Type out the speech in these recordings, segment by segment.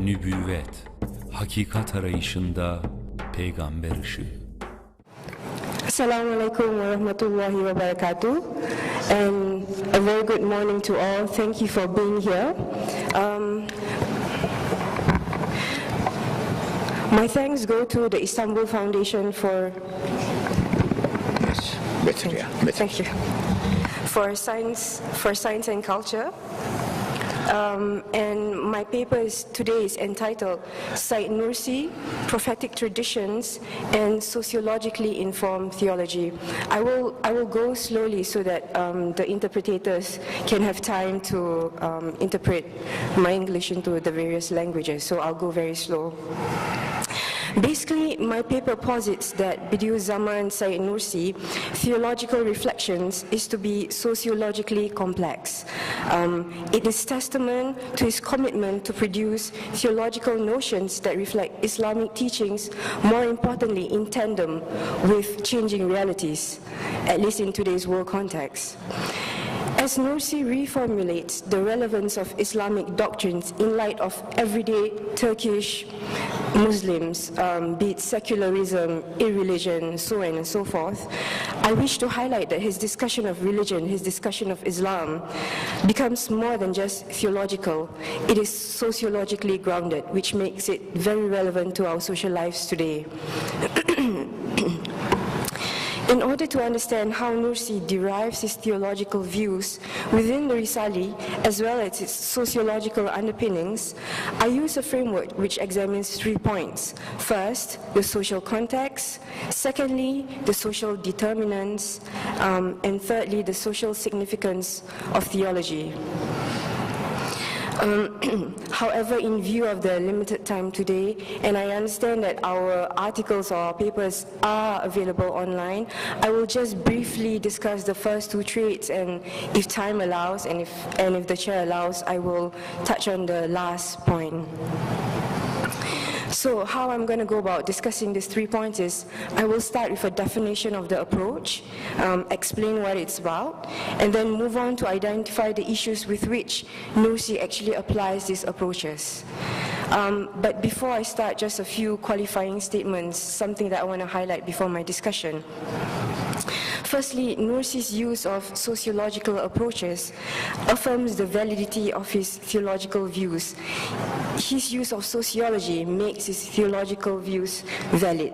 Nübuvvet, hakikat arayışında peygamber ışığı. Assalamu alaikum wa rahmatullahi wa barakatuh, and a very good morning to all. Thank you for being here. My thanks go to the Istanbul Foundation for Thank you. For science and culture. And my paper today is entitled Said Nursi, Prophetic Traditions and Sociologically Informed Theology. I will go slowly so that the interpreters can have time to interpret my English into the various languages, so I'll go very slow. Basically, my paper posits that Bediüzzaman Said Nursi, Theological Reflections, is to be sociologically complex. It is testament to his commitment to produce theological notions that reflect Islamic teachings, more importantly in tandem with changing realities, at least in today's world context. As Nursi reformulates the relevance of Islamic doctrines in light of everyday Turkish Muslims, be it secularism, irreligion, so on and so forth, I wish to highlight that his discussion of religion, his discussion of Islam, becomes more than just theological. It is sociologically grounded, which makes it very relevant to our social lives today. In order to understand how Nursi derives his theological views within the Risali, as well as its sociological underpinnings, I use a framework which examines 3 points. First, the social context. Secondly, the social determinants. And thirdly, the social significance of theology. However, in view of the limited time today, and I understand that our articles or our papers are available online, I will just briefly discuss the first 2 traits, and if time allows, and if the chair allows, I will touch on the last point. So how I'm going to go about discussing these 3 points is, I will start with a definition of the approach, explain what it's about, and then move on to identify the issues with which Nursi actually applies these approaches. But before I start, just a few qualifying statements, something that I want to highlight before my discussion. Firstly, Nursi's use of sociological approaches affirms the validity of his theological views. His use of sociology makes his theological views valid.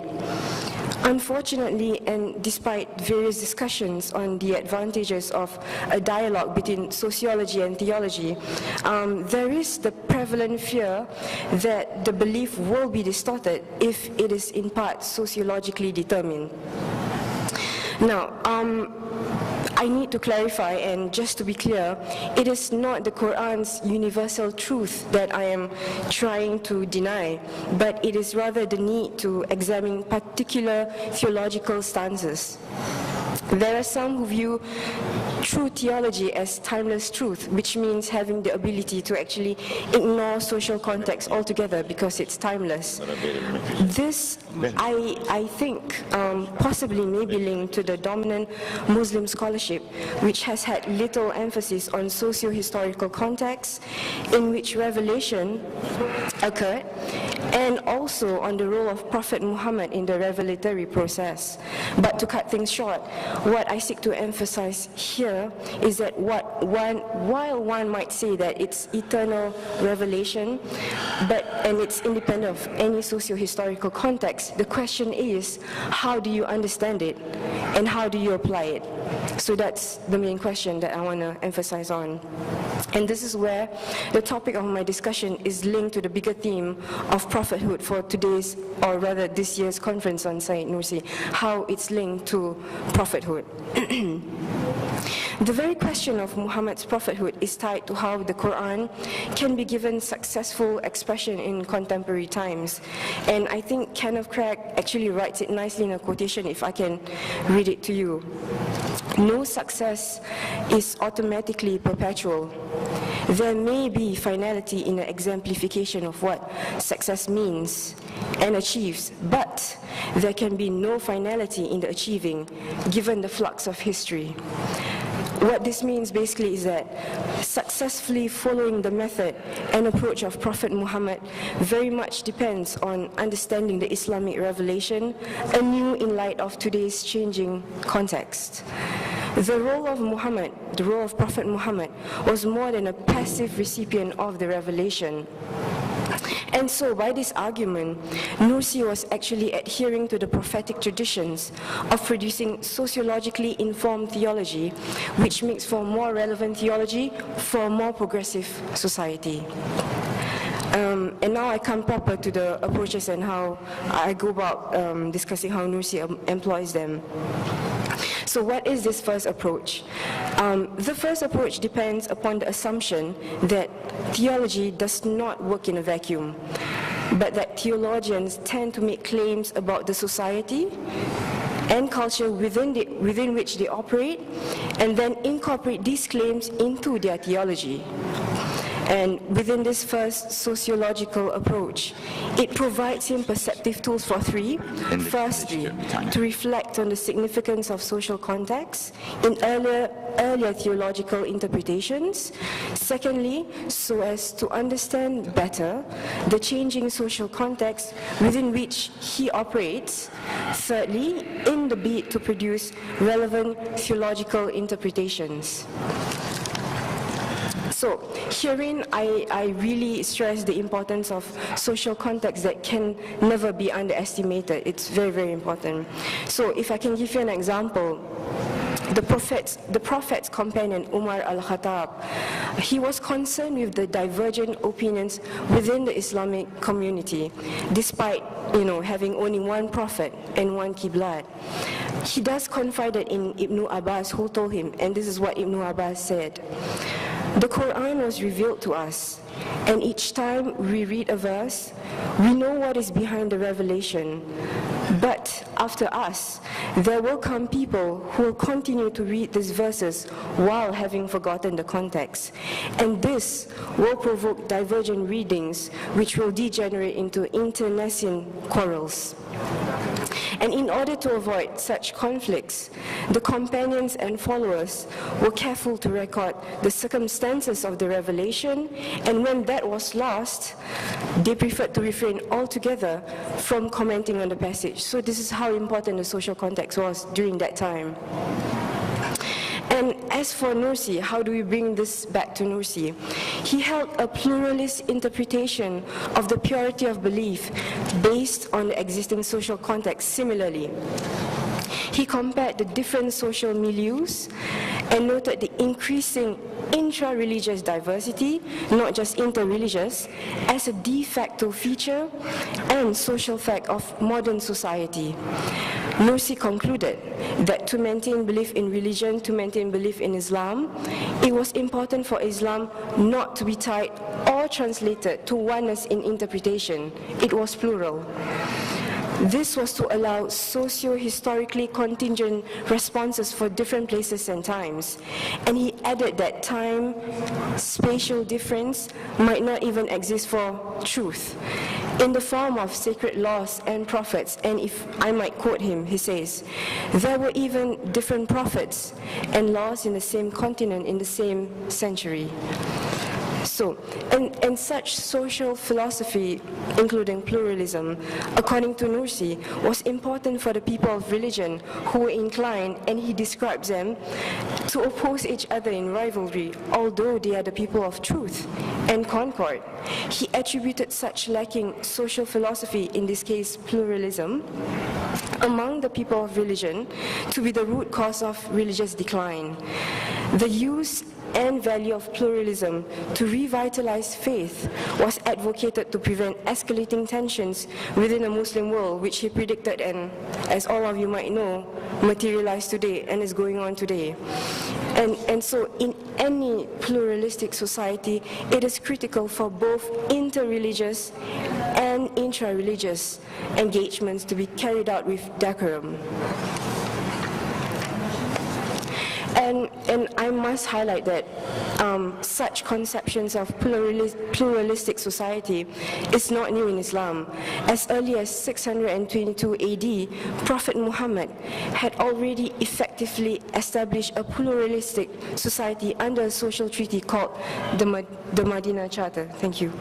Unfortunately, and despite various discussions on the advantages of a dialogue between sociology and theology, there is the prevalent fear that the belief will be distorted if it is in part sociologically determined. Now, I need to clarify, and just to be clear, it is not the Quran's universal truth that I am trying to deny, but it is rather the need to examine particular theological stances. There are some who view true theology as timeless truth, which means having the ability to actually ignore social context altogether because it's timeless. This, I think, possibly may be linked to the dominant Muslim scholarship, which has had little emphasis on socio-historical context in which revelation occurred, and also on the role of Prophet Muhammad in the revelatory process. But to cut things short, what I seek to emphasize here is that while one might say that it's eternal revelation, and it's independent of any socio-historical context, the question is, how do you understand it and how do you apply it? So that's the main question that I want to emphasize on. And this is where the topic of my discussion is linked to the bigger theme of prophethood for today's, or rather this year's conference on Said Nursi, how it's linked to prophethood. The very question of Muhammad's prophethood is tied to how the Quran can be given successful expression in contemporary times. And I think Kenneth Craig actually writes it nicely in a quotation, if I can read it to you. No success is automatically perpetual. There may be finality in the exemplification of what success means and achieves, but there can be no finality in the achieving, given the flux of history. What this means basically is that successfully following the method and approach of Prophet Muhammad very much depends on understanding the Islamic revelation anew in light of today's changing context. The role of Muhammad, the role of Prophet Muhammad, was more than a passive recipient of the revelation. And so, by this argument, Nursi was actually adhering to the prophetic traditions of producing sociologically informed theology, which makes for more relevant theology for a more progressive society. And now I come proper to the approaches and how I go about discussing how Nursi employs them. So what is this first approach? The first approach depends upon the assumption that theology does not work in a vacuum, but that theologians tend to make claims about the society and culture within which they operate, and then incorporate these claims into their theology. And within this first sociological approach, it provides him perceptive tools for three. Firstly, to reflect on the significance of social context in earlier theological interpretations. Secondly, so as to understand better the changing social context within which he operates. Thirdly, in the bid to produce relevant theological interpretations. So herein, I really stress the importance of social context that can never be underestimated. It's very, very important. So if I can give you an example, the Prophet's companion Umar al-Khattab, he was concerned with the divergent opinions within the Islamic community, despite having only one Prophet and one Qiblat. He does confide in Ibn Abbas, who told him, and this is what Ibn Abbas said: "The Quran was revealed to us, and each time we read a verse, we know what is behind the revelation. But after us, there will come people who will continue to read these verses while having forgotten the context. And this will provoke divergent readings, which will degenerate into internecine quarrels." And in order to avoid such conflicts, the companions and followers were careful to record the circumstances of the revelation, and when that was lost, they preferred to refrain altogether from commenting on the passage. So this is how important the social context was during that time. And as for Nursi, how do we bring this back to Nursi? He held a pluralist interpretation of the purity of belief based on the existing social context. Similarly, he compared the different social milieus and noted the increasing intra-religious diversity, not just inter-religious, as a de facto feature and social fact of modern society. Nursi concluded that to maintain belief in religion, to maintain belief in Islam, it was important for Islam not to be tied or translated to oneness in interpretation. It was plural. This was to allow socio-historically contingent responses for different places and times. And he added that time, spatial difference might not even exist for truth. In the form of sacred laws and prophets, and if I might quote him, he says, "There were even different prophets and laws in the same continent in the same century." So, and such social philosophy, including pluralism, according to Nursi, was important for the people of religion who were inclined, and he describes them, to oppose each other in rivalry, although they are the people of truth and concord. He attributed such lacking social philosophy, in this case pluralism, among the people of religion to be the root cause of religious decline. The use and value of pluralism to revitalize faith was advocated to prevent escalating tensions within the Muslim world, which he predicted, and as all of you might know, materialized today and is going on today. And so in any pluralistic society, it is critical for both inter-religious and intra-religious engagements to be carried out with decorum. And I must highlight that such conceptions of pluralistic society is not new in Islam. As early as 622 AD, Prophet Muhammad had already effectively established a pluralistic society under a social treaty called the Madinah Charter. Thank you.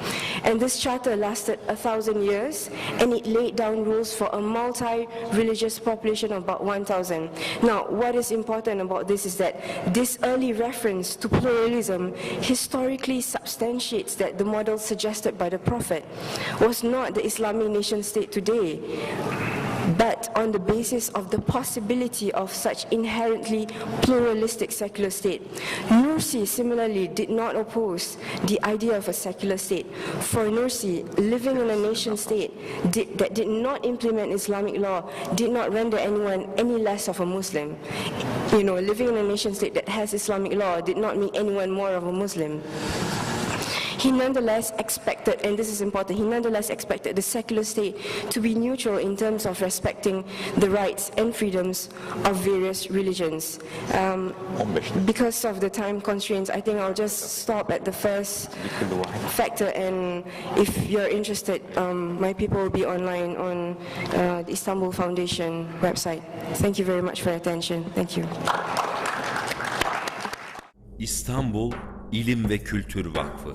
And this charter lasted 1,000 years, and it laid down rules for a multi-religious population of about 1,000. Now, what is important about this is that this early reference to pluralism historically substantiates that the model suggested by the Prophet was not the Islamic nation state today, but on the basis of the possibility of such inherently pluralistic secular state. Nursi similarly did not oppose the idea of a secular state. For Nursi, living in a nation state that did not implement Islamic law did not render anyone any less of a Muslim. You know, living in a nation state that has Islamic law did not make anyone more of a Muslim. He nonetheless expected, and this is important, he nonetheless expected the secular state to be neutral in terms of respecting the rights and freedoms of various religions. Because of the time constraints, I think I'll just stop at the first factor, and if you're interested, my people will be online on the Istanbul Foundation website. Thank you very much for your attention. Thank you. İstanbul İlim ve Kültür Vakfı